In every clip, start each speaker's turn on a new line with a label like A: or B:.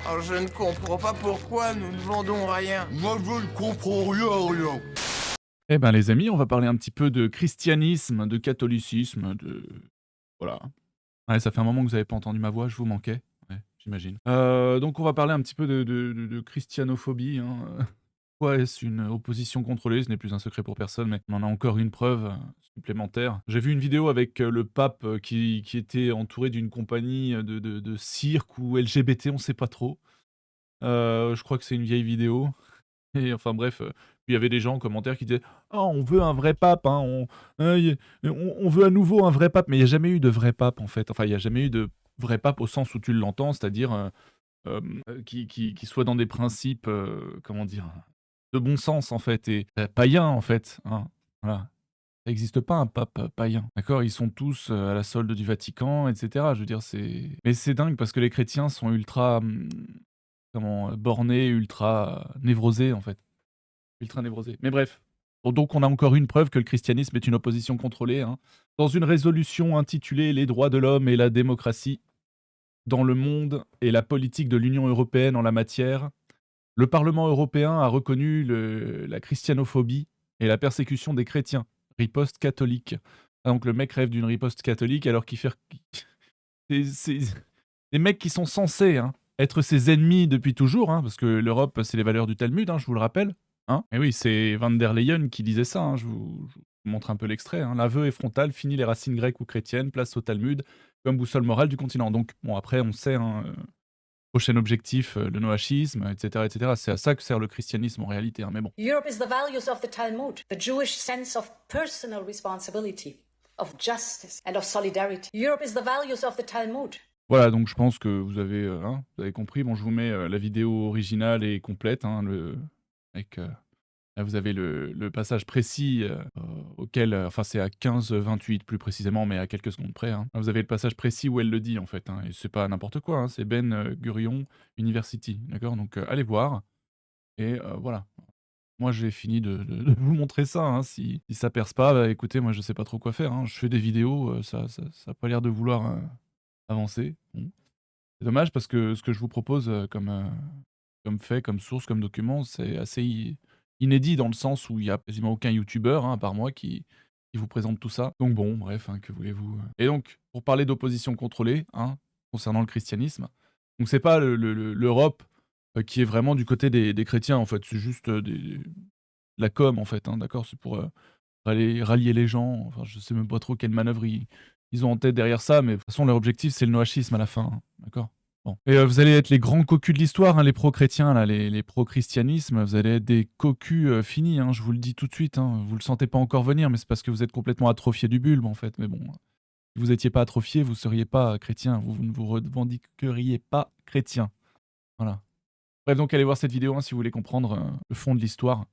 A: Oh, je ne comprends pas pourquoi nous ne vendons rien.
B: Moi, je ne comprends rien.
C: Eh ben, les amis, on va parler un petit peu de christianisme, de catholicisme, de... Voilà. Ouais, ça fait un moment que vous n'avez pas entendu ma voix, je vous manquais. Ouais, j'imagine. Donc on va parler un petit peu de christianophobie, hein. Pourquoi est-ce une opposition contrôlée? Ce n'est plus un secret pour personne, mais on en a encore une preuve, supplémentaire. J'ai vu une vidéo avec, le pape, qui était entouré d'une compagnie, de cirque ou LGBT, on sait pas trop. Je crois que c'est une vieille vidéo et enfin bref, il y avait des gens en commentaire qui disaient: «Ah, on veut un vrai pape, hein, on veut à nouveau un vrai pape», mais il y a jamais eu de vrai pape, en fait. Enfin, il y a jamais eu de vrai pape au sens où tu l'entends, c'est-à-dire, qui soit dans des principes, comment dire? De bon sens, en fait et païen, en fait, hein, voilà. Ça existe pas un pape, païen, d'accord? Ils sont tous, à la solde du Vatican et cetera. Je veux dire, c'est dingue parce que les chrétiens sont ultra, comment? Bornés, ultra névrosés, en fait. Ultra névrosés. Mais bref. Bon, donc on a encore une preuve que le christianisme est une opposition contrôlée, hein. Dans une résolution intitulée «Les droits de l'homme et la démocratie dans le monde et la politique de l'Union européenne en la matière», le Parlement européen a reconnu la christianophobie et la persécution des chrétiens. Riposte catholique. Ah, donc le mec rêve d'une riposte catholique alors qu'il fait... C'est des mecs qui sont censés, hein, être ses ennemis depuis toujours, hein, parce que l'Europe, c'est les valeurs du Talmud, hein, je vous le rappelle. Hein. Et oui, c'est Van der Leyen qui disait ça, hein, je vous montre un peu l'extrait. Hein. L'aveu est frontal, fini les racines grecques ou chrétiennes, place au Talmud comme boussole morale du continent. Donc, bon, après, on sait, hein, prochain objectif, le noachisme, etc., etc. C'est à ça que sert le christianisme en réalité, hein, mais bon.
D: Europe is the values of the Talmud, the Jewish sense of personal responsibility, of justice and of solidarity. Europe is the values of the Talmud.
C: Voilà, donc je pense que hein, vous avez compris. Bon, je vous mets la vidéo originale et complète, hein, avec, là, vous avez le passage précis auquel, enfin c'est à 15-28 plus précisément, mais à quelques secondes près. Hein. Là, vous avez le passage précis où elle le dit en fait, hein, et c'est pas n'importe quoi, hein, c'est Ben Gurion University, d'accord? Donc allez voir, et voilà. Moi j'ai fini de vous montrer ça, hein, si ça perce pas, bah, écoutez, moi je sais pas trop quoi faire, hein. Je fais des vidéos, ça a pas l'air de vouloir avancer. Bon. C'est dommage parce que ce que je vous propose comme fait, comme source, comme document, c'est assez inédit dans le sens où il y a quasiment aucun youtubeur, hein, à part moi, qui vous présente tout ça. Donc bon, bref, hein, que voulez-vous. Et donc, pour parler d'opposition contrôlée, hein, concernant le christianisme, donc c'est pas l'Europe qui est vraiment du côté des chrétiens, en fait. C'est juste la com, en fait, hein, d'accord? C'est pour rallier les gens. Enfin, je sais même pas trop quelle manœuvre ils ont en tête derrière ça, mais de toute façon, leur objectif, c'est le noachisme à la fin, hein, d'accord? Bon. Et vous allez être les grands cocus de l'histoire, hein, les pro-chrétiens, là, les pro-christianisme, vous allez être des cocus finis, hein, je vous le dis tout de suite. Hein. Vous le sentez pas encore venir, mais c'est parce que vous êtes complètement atrophié du bulbe, en fait. Mais bon, si vous étiez pas atrophié, vous seriez pas chrétien, vous ne vous revendiqueriez pas chrétien. Voilà. Bref, donc allez voir cette vidéo hein, si vous voulez comprendre le fond de l'histoire.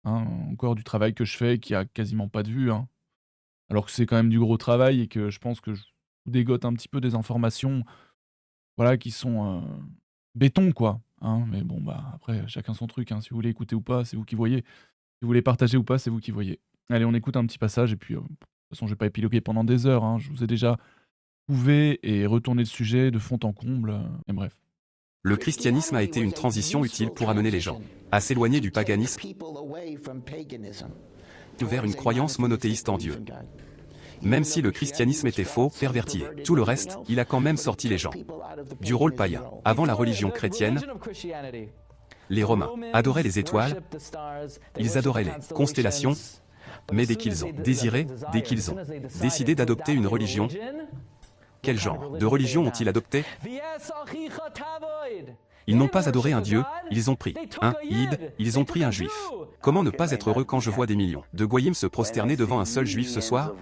C: Hein, encore du travail que je fais qui a quasiment pas de vues. Hein. Alors que c'est quand même du gros travail et que je pense que je vous dégote un petit peu des informations voilà, qui sont béton, quoi. Hein. Mais bon, bah après, chacun son truc. Hein. Si vous voulez écouter ou pas, c'est vous qui voyez. Si vous voulez partager ou pas, c'est vous qui voyez. Allez, on écoute un petit passage et puis, de toute façon, je vais pas épiloguer pendant des heures. Hein. Je vous ai déjà couvé et retourné le sujet de fond en comble. Et bref.
E: Le christianisme a été une transition utile pour amener les gens à s'éloigner du paganisme vers une croyance monothéiste en Dieu. Même si le christianisme était faux, perverti et tout le reste, il a quand même sorti les gens du rôle païen. Avant la religion chrétienne, les Romains adoraient les étoiles, ils adoraient les constellations, mais dès qu'ils ont décidé d'adopter une religion, quel genre de religion ont-ils adopté? Ils n'ont pas adoré un dieu, ils ont pris un id, ils ont pris un juif. Comment ne pas être heureux quand je vois des millions de goyim se prosterner devant un seul juif ce soir?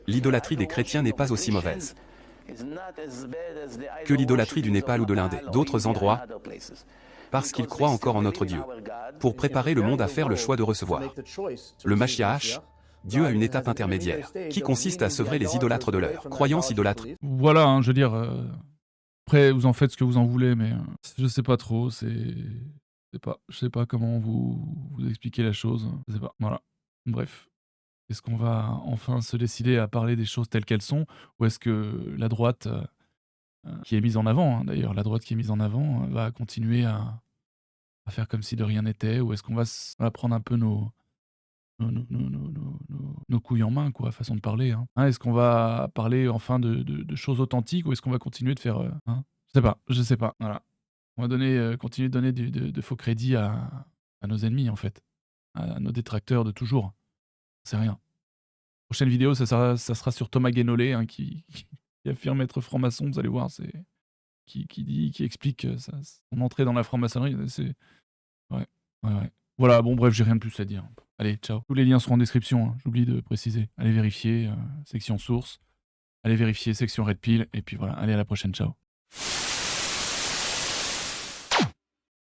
E: L'idolâtrie des chrétiens n'est pas aussi mauvaise que l'idolâtrie du Népal ou de l'Inde et d'autres endroits, parce qu'ils croient encore en notre Dieu, pour préparer le monde à faire le choix de recevoir le Mashiach. Dieu a une étape intermédiaire, qui consiste à sevrer les idolâtres de leur croyance idolâtre.
C: Voilà, hein, je veux dire, après vous en faites ce que vous en voulez, mais je sais pas trop, je sais pas comment vous expliquer la chose, je sais pas, voilà. Bref. Est-ce qu'on va enfin se décider à parler des choses telles qu'elles sont? Ou est-ce que la droite qui est mise en avant, hein, d'ailleurs. La droite qui est mise en avant va continuer à faire comme si de rien n'était, ou est-ce qu'on va prendre un peu nos couilles en main, quoi, façon de parler. Hein. Est-ce qu'on va parler enfin de choses authentiques, ou est-ce qu'on va continuer de faire... hein, je sais pas, voilà. On va continuer de donner de faux crédits à nos ennemis, en fait. À nos détracteurs de toujours. C'est rien. Prochaine vidéo, ça sera sur Thomas Guénolé, hein, qui affirme être franc-maçon, vous allez voir, qui explique son entrée dans la franc-maçonnerie. Ouais. Voilà, bon bref, j'ai rien de plus à dire. Allez, ciao. Tous les liens seront en description, hein, j'oublie de préciser. Allez vérifier, section source. Allez vérifier, section Red Pill. Et puis voilà, allez à la prochaine, ciao.